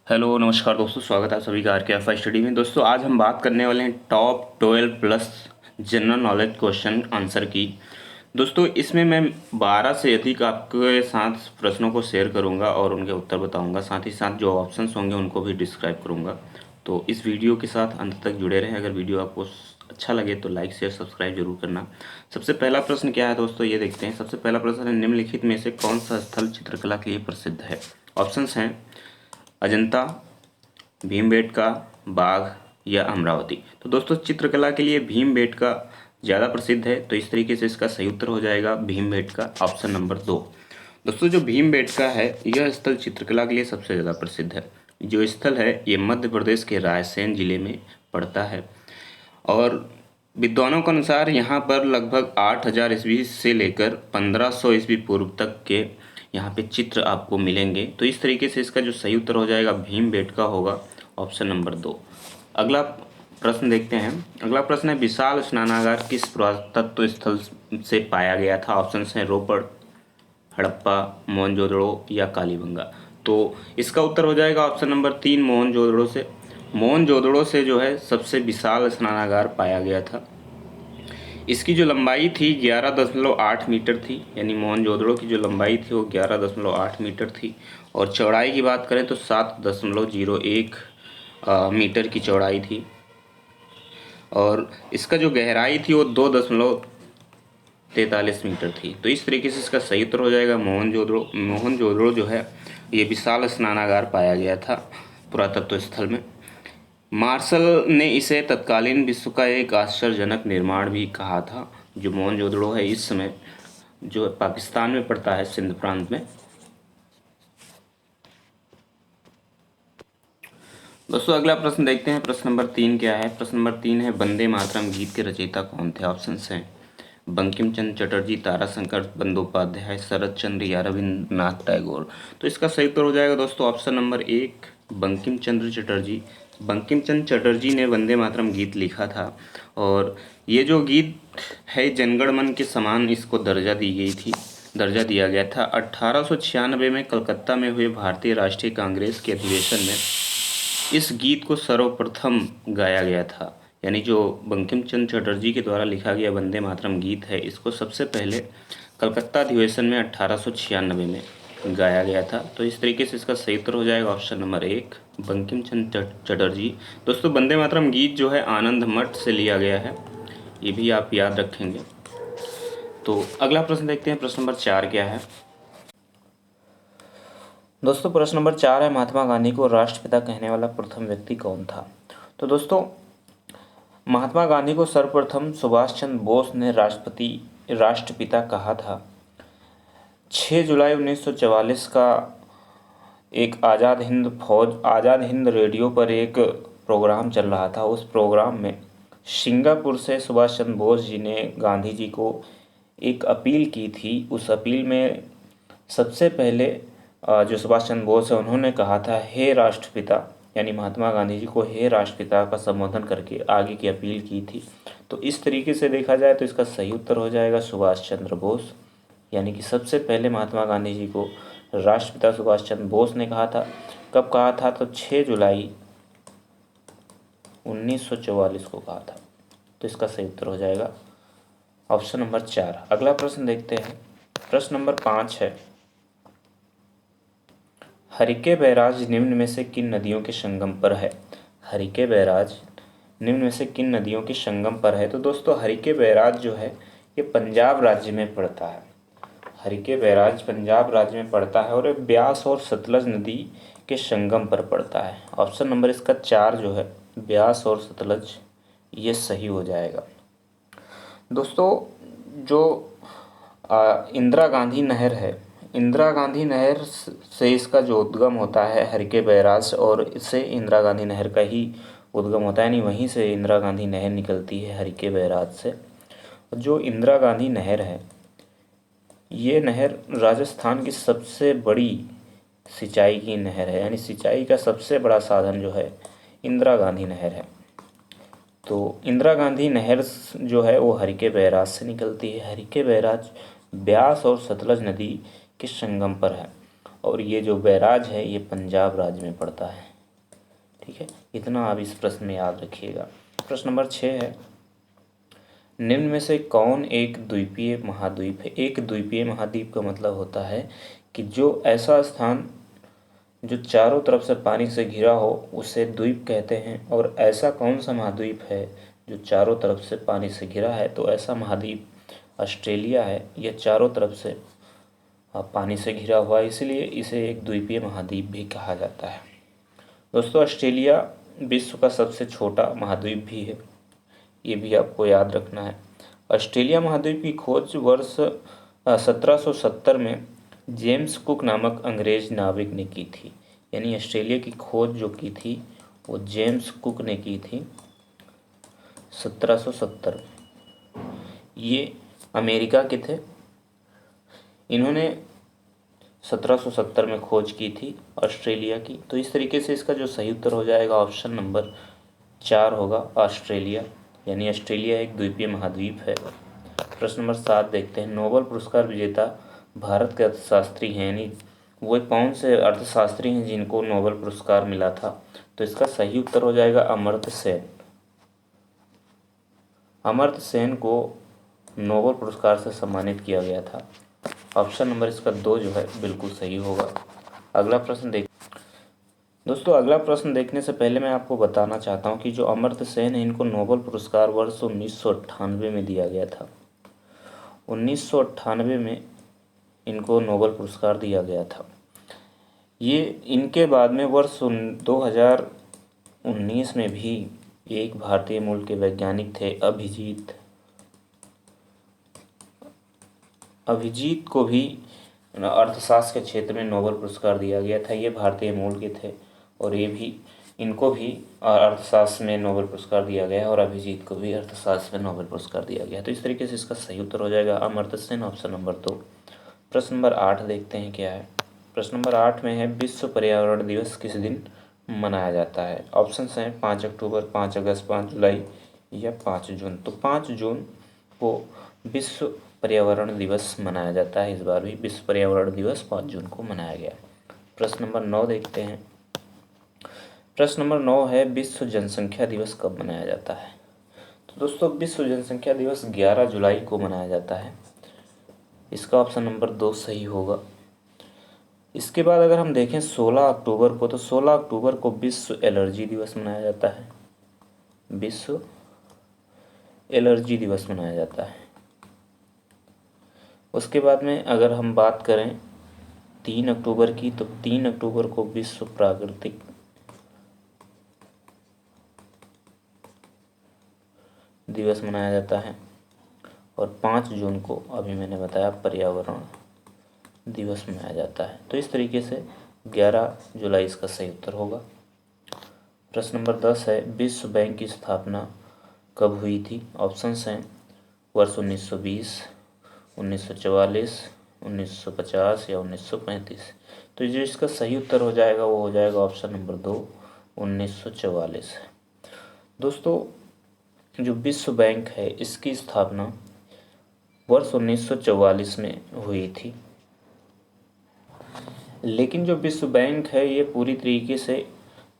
Hello नमस्कार दोस्तों, स्वागत है आप सभी का आर के स्टडी में। दोस्तों आज हम बात करने वाले हैं top 12 plus general knowledge question answer की। दोस्तों इसमें मैं 12 से अधिक आपके साथ प्रश्नों को शेयर करूंगा और उनके उत्तर बताऊंगा। साथ ही साथ जो ऑप्शंस होंगे उनको भी डिस्क्राइब करूंगा। तो इस वीडियो के साथ अंत तक जुड़े रहें। अगर वीडियो आपको अच्छा लगे तो लाइक शेयर सब्सक्राइब जरूर करना। सबसे पहला प्रश्न क्या है दोस्तों, ये देखते हैं। सबसे पहला प्रश्न है, निम्नलिखित में से कौन सा स्थल चित्रकला के लिए प्रसिद्ध है? ऑप्शंस हैं अजंता, भीमबेटका, बाघ या अमरावती। तो दोस्तों चित्रकला के लिए भीमबेटका ज़्यादा प्रसिद्ध है, तो इस तरीके से इसका सही उत्तर हो जाएगा भीमबेटका, ऑप्शन नंबर 2। दोस्तों जो भीमबेटका है यह स्थल चित्रकला के लिए सबसे ज़्यादा प्रसिद्ध है। जो स्थल है ये मध्य प्रदेश के रायसेन जिले में पड़ता है और विद्वानों के अनुसार यहाँ पर लगभग 8000 ईस्वी से लेकर 1500 ईस्वी पूर्व तक के यहाँ पे चित्र आपको मिलेंगे। तो इस तरीके से इसका जो सही उत्तर हो जाएगा भीमबेटका होगा, ऑप्शन नंबर 2। अगला प्रश्न देखते हैं। अगला प्रश्न है, विशाल स्नानागार किस पुरातत्व स्थल से पाया गया था? ऑप्शन हैं रोपड़, हड़प्पा, मोहनजोदड़ो या कालीबंगा। तो इसका उत्तर हो जाएगा ऑप्शन नंबर 3, मोहनजोदड़ो से। मोहनजोदड़ो से जो है सबसे विशाल स्नानागार पाया गया था। इसकी जो लंबाई थी 11.8 मीटर थी, यानी मोहनजोदड़ो की जो लंबाई थी वो 11.8 मीटर थी। और चौड़ाई की बात करें तो 7.01 मीटर की चौड़ाई थी। और इसका जो गहराई थी वो 2.43 मीटर थी। तो इस तरीके से इसका सही उत्तर हो जाएगा मोहनजोदड़ो। मोहनजोदड़ो जो है ये विशाल स्नानागार पाया गया था पुरातत्व स्थल में। मार्शल ने इसे तत्कालीन विश्व का एक आश्चर्यजनक निर्माण भी कहा था। जो मोहनजोदड़ो है इस समय जो पाकिस्तान में पड़ता है, सिंध प्रांत में। दोस्तों अगला प्रश्न देखते हैं। प्रश्न नंबर 3 क्या है? प्रश्न नंबर 3 है, वंदे मातरम गीत के रचयिता कौन थे? ऑप्शन हैं बंकिम चंद्र चटर्जी, ताराशंकर बंदोपाध्याय, शरत चंद्र या रविन्द्रनाथ टैगोर। तो इसका सही उत्तर हो जाएगा दोस्तों ऑप्शन नंबर 1, बंकिम चंद्र चटर्जी। बंकिम चंद्र चटर्जी ने वंदे मातरम गीत लिखा था और ये जो गीत है जनगण मन के समान इसको दर्जा दिया गया था। 1896 में कलकत्ता में हुए भारतीय राष्ट्रीय कांग्रेस के अधिवेशन में इस गीत को सर्वप्रथम गाया गया था। यानी जो बंकिम चंद्र चटर्जी के द्वारा लिखा गया वंदे मातरम गीत है इसको सबसे पहले कलकत्ता अधिवेशन में 1896 में गाया गया था। तो इस तरीके से इसका सही उत्तर हो जाएगा ऑप्शन नंबर 1, बंकिम चंद्र चटर्जी। दोस्तों वंदे मातरम गीत जो है आनंद मठ से लिया गया है, ये भी आप याद रखेंगे। तो अगला प्रश्न देखते हैं। प्रश्न नंबर 4 क्या है? दोस्तों प्रश्न नंबर 4 है, महात्मा गांधी को राष्ट्रपिता कहने वाला प्रथम व्यक्ति कौन था? तो दोस्तों महात्मा गांधी को सर्वप्रथम सुभाष चंद्र बोस ने राष्ट्रपिता कहा था। 6 जुलाई 1944 का एक आज़ाद हिंद रेडियो पर एक प्रोग्राम चल रहा था। उस प्रोग्राम में सिंगापुर से सुभाष चंद्र बोस जी ने गांधी जी को एक अपील की थी। उस अपील में सबसे पहले जो सुभाष चंद्र बोस है उन्होंने कहा था, हे राष्ट्रपिता, यानी महात्मा गांधी जी को हे राष्ट्रपिता का संबोधन करके आगे की अपील की थी। तो इस तरीके से देखा जाए तो इसका सही उत्तर हो जाएगा सुभाष चंद्र बोस। यानी कि सबसे पहले महात्मा गांधी जी को राष्ट्रपिता सुभाष चंद्र बोस ने कहा था। कब कहा था? तो 6 जुलाई 1944 को कहा था। तो इसका सही उत्तर हो जाएगा ऑप्शन नंबर 4। अगला प्रश्न देखते हैं। प्रश्न नंबर 5 है, हरिके बैराज निम्न में से किन नदियों के संगम पर है? हरिके बैराज निम्न में से किन नदियों के संगम पर है? तो दोस्तों हरिके बैराज जो है ये पंजाब राज्य में पड़ता है। हरिके बैराज पंजाब राज्य में पड़ता है और ये ब्यास और सतलज नदी के संगम पर पड़ता है। ऑप्शन नंबर इसका 4 जो है ब्यास और सतलज, ये सही हो जाएगा। दोस्तों जो इंदिरा गांधी नहर है, इंदिरा गांधी नहर से इसका जो उद्गम होता है हरिके बैराज, और इससे इंदिरा गांधी नहर का ही उद्गम होता है, यानी वहीं से इंदिरा गांधी नहर निकलती है हरिके बैराज से। जो इंदिरा गांधी नहर है ये नहर राजस्थान की सबसे बड़ी सिंचाई की नहर है, यानी सिंचाई का सबसे बड़ा साधन जो है इंदिरा गांधी नहर है। तो इंदिरा गांधी नहर जो है वो हरिके बैराज से निकलती है। हरिके बैराज ब्यास और सतलज नदी के संगम पर है और ये जो बैराज है ये पंजाब राज्य में पड़ता है। ठीक है, इतना आप इस प्रश्न में याद रखिएगा। प्रश्न नंबर 6 है, निम्न में से कौन एक द्वीपीय महाद्वीप है। एक द्वीपीय महाद्वीप का मतलब होता है कि जो ऐसा स्थान जो चारों तरफ से पानी से घिरा हो उसे द्वीप कहते हैं। और ऐसा कौन सा महाद्वीप है जो चारों तरफ से पानी से घिरा है, तो ऐसा महाद्वीप ऑस्ट्रेलिया है। यह चारों तरफ से पानी से घिरा हुआ है, इसलिए इसे एक द्वीपीय महाद्वीप भी कहा जाता है। दोस्तों, ऑस्ट्रेलिया विश्व का सबसे छोटा महाद्वीप भी है, ये भी आपको याद रखना है। ऑस्ट्रेलिया महाद्वीप की खोज वर्ष 1770 में जेम्स कुक नामक अंग्रेज नाविक ने की थी। यानी ऑस्ट्रेलिया की खोज जो की थी वो जेम्स कुक ने की थी 1770। ये अमेरिका के थे, इन्होंने 1770 में खोज की थी ऑस्ट्रेलिया की। तो इस तरीके से इसका जो सही उत्तर हो जाएगा ऑप्शन नंबर 4 होगा, ऑस्ट्रेलिया। यानी ऑस्ट्रेलिया एक द्वीपीय महाद्वीप है। प्रश्न नंबर 7 देखते हैं, नोबेल पुरस्कार विजेता भारत के अर्थशास्त्री हैं, यानी वो कौन से अर्थशास्त्री हैं जिनको नोबेल पुरस्कार मिला था। तो इसका सही उत्तर हो जाएगा अमर्त्य सेन। अमर्त्य सेन को नोबेल पुरस्कार से सम्मानित किया गया था। ऑप्शन नंबर इसका 2 जो है बिल्कुल सही होगा। अगला प्रश्न देख दोस्तों, अगला प्रश्न देखने से पहले मैं आपको बताना चाहता हूं कि जो अमर्त्य सेन है इनको नोबेल पुरस्कार वर्ष 1998 में दिया गया था। 1998 में इनको नोबेल पुरस्कार दिया गया था। ये इनके बाद में वर्ष 2019 में भी एक भारतीय मूल के वैज्ञानिक थे, अभिजीत को भी अर्थशास्त्र के क्षेत्र में नोबेल पुरस्कार दिया गया था। ये भारतीय मूल के थे और इनको भी अर्थशास्त्र में नोबेल पुरस्कार दिया गया और अभिजीत को भी अर्थशास्त्र में नोबेल पुरस्कार दिया गया। तो इस तरीके से इसका सही उत्तर हो जाएगा अमर्त्य सेन, ऑप्शन नंबर 2। प्रश्न नंबर 8 देखते हैं क्या है। प्रश्न नंबर 8 में है, विश्व पर्यावरण दिवस किस दिन मनाया जाता है। ऑप्शन हैं 5 अक्टूबर, 5 अगस्त, 5 जुलाई या 5 जून। तो 5 जून को विश्व पर्यावरण दिवस मनाया जाता है। इस बार भी विश्व पर्यावरण दिवस 5 जून को मनाया गया। प्रश्न नंबर 9 देखते हैं। प्रश्न नंबर 9 है, विश्व जनसंख्या दिवस कब मनाया जाता है। तो दोस्तों, विश्व जनसंख्या दिवस 11 जुलाई को मनाया जाता है। इसका ऑप्शन नंबर 2 सही होगा। इसके बाद अगर हम देखें 16 अक्टूबर को, तो 16 अक्टूबर को विश्व एलर्जी दिवस मनाया जाता है। विश्व एलर्जी दिवस मनाया जाता है। उसके बाद में अगर हम बात करें 3 अक्टूबर की, तो 3 अक्टूबर को विश्व प्राकृतिक दिवस मनाया जाता है। और 5 जून को अभी मैंने बताया पर्यावरण दिवस मनाया जाता है। तो इस तरीके से 11 जुलाई इसका सही उत्तर होगा। प्रश्न नंबर 10 है, विश्व बैंक की स्थापना कब हुई थी। ऑप्शंस हैं वर्ष 1920, 1944, 1950 या 1935। तो जो इसका सही उत्तर हो जाएगा वो हो जाएगा ऑप्शन नंबर 2, 1944। दोस्तों, जो विश्व बैंक है इसकी स्थापना वर्ष 1944 में हुई थी। लेकिन जो विश्व बैंक है ये पूरी तरीके से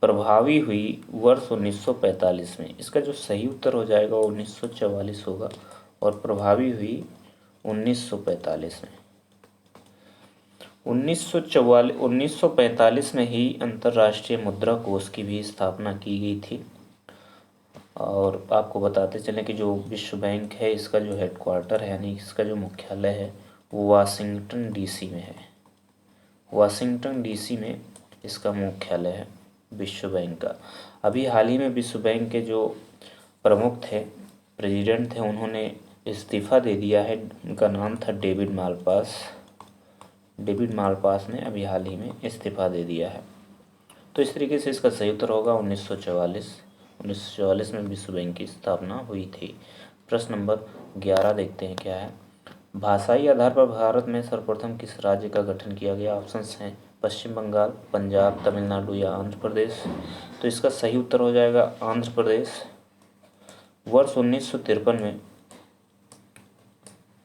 प्रभावी हुई वर्ष 1945 में। इसका जो सही उत्तर हो जाएगा वो 1944 होगा और प्रभावी हुई 1945 में। 1945 में ही अंतर्राष्ट्रीय मुद्रा कोष की भी स्थापना की गई थी। और आपको बताते चलें कि जो विश्व बैंक है इसका जो हेडक्वार्टर है, यानी इसका जो मुख्यालय है वो वाशिंगटन डीसी में है। वाशिंगटन डीसी में इसका मुख्यालय है विश्व बैंक का। अभी हाल ही में विश्व बैंक के जो प्रमुख थे, प्रेसिडेंट थे, उन्होंने इस्तीफ़ा दे दिया है। उनका नाम था डेविड मालपास। डेविड मालपास ने अभी हाल ही में इस्तीफ़ा दे दिया है। तो इस तरीके से इसका सही उत्तर होगा 1944 में विश्व बैंक की स्थापना हुई थी। प्रश्न नंबर 11 देखते हैं क्या है। भाषाई आधार पर भारत में सर्वप्रथम किस राज्य का गठन किया गया। ऑप्शंस हैं पश्चिम बंगाल, पंजाब, तमिलनाडु या आंध्र प्रदेश। तो इसका सही उत्तर हो जाएगा आंध्र प्रदेश। वर्ष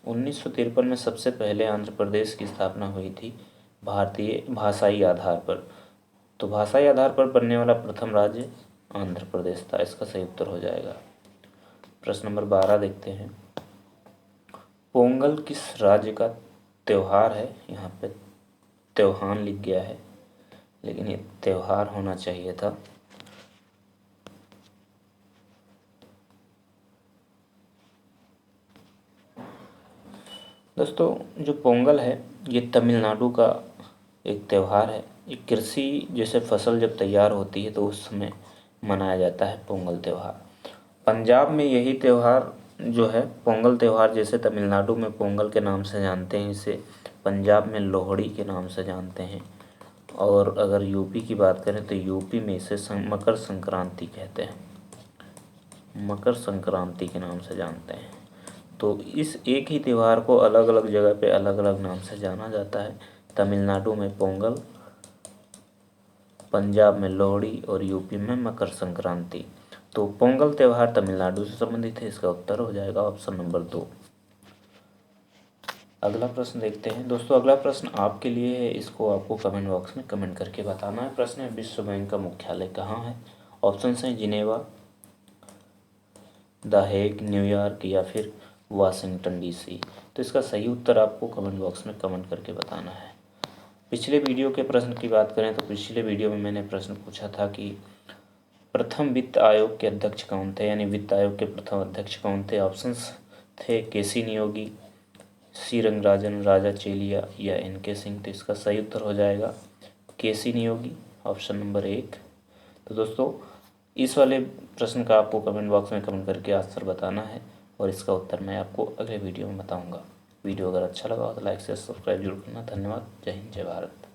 1953 में सबसे पहले आंध्र प्रदेश की स्थापना हुई थी भारतीय भाषाई आधार पर। तो भाषाई आधार पर बनने वाला प्रथम राज्य आंध्र प्रदेश था, इसका सही उत्तर हो जाएगा। प्रश्न नंबर 12 देखते हैं। पोंगल किस राज्य का त्योहार है? यहाँ पे त्योहार लिख गया है, लेकिन ये त्योहार होना चाहिए था। दोस्तों जो पोंगल है ये तमिलनाडु का एक त्यौहार है। ये कृषि जैसे फसल जब तैयार होती है तो उस समय मनाया जाता है पोंगल त्यौहार। पंजाब में यही त्यौहार जो है पोंगल त्यौहार, जैसे तमिलनाडु में पोंगल के नाम से जानते हैं, इसे पंजाब में लोहड़ी के नाम से जानते हैं। और अगर यूपी की बात करें तो यूपी में इसे मकर संक्रांति कहते हैं, मकर संक्रांति के नाम से जानते हैं। तो इस एक ही त्यौहार को अलग अलग जगह पे अलग अलग नाम से जाना जाता है। तमिलनाडु में पोंगल, पंजाब में लोहड़ी और यूपी में मकर संक्रांति। तो पोंगल त्यौहार तमिलनाडु से संबंधित है, इसका उत्तर हो जाएगा ऑप्शन नंबर 2। अगला प्रश्न देखते हैं। दोस्तों अगला प्रश्न आपके लिए है, इसको आपको कमेंट बॉक्स में कमेंट करके बताना है। प्रश्न है विश्व बैंक का मुख्यालय कहाँ है? ऑप्शन हैं जिनेवा, द हेग, न्यूयॉर्क या फिर वाशिंगटन डीसी। तो इसका सही उत्तर आपको कमेंट बॉक्स में कमेंट करके बताना है। पिछले वीडियो के प्रश्न की बात करें तो पिछले वीडियो में मैंने प्रश्न पूछा था कि प्रथम वित्त आयोग के अध्यक्ष कौन थे, यानी वित्त आयोग के प्रथम अध्यक्ष कौन थे? ऑप्शंस थे केसी नियोगी, सी रंगराजन, राजा चेलिया या एन.के. सिंह। तो इसका सही उत्तर हो जाएगा केसी नियोगी, ऑप्शन नंबर 1। तो दोस्तों इस वाले प्रश्न का आपको कमेंट बॉक्स में कमेंट करके आंसर बताना है और इसका उत्तर मैं आपको अगले वीडियो में बताऊंगा। वीडियो अगर अच्छा लगा हो तो लाइक से सब्सक्राइब जरूर करना। धन्यवाद। जय हिंद, जय भारत।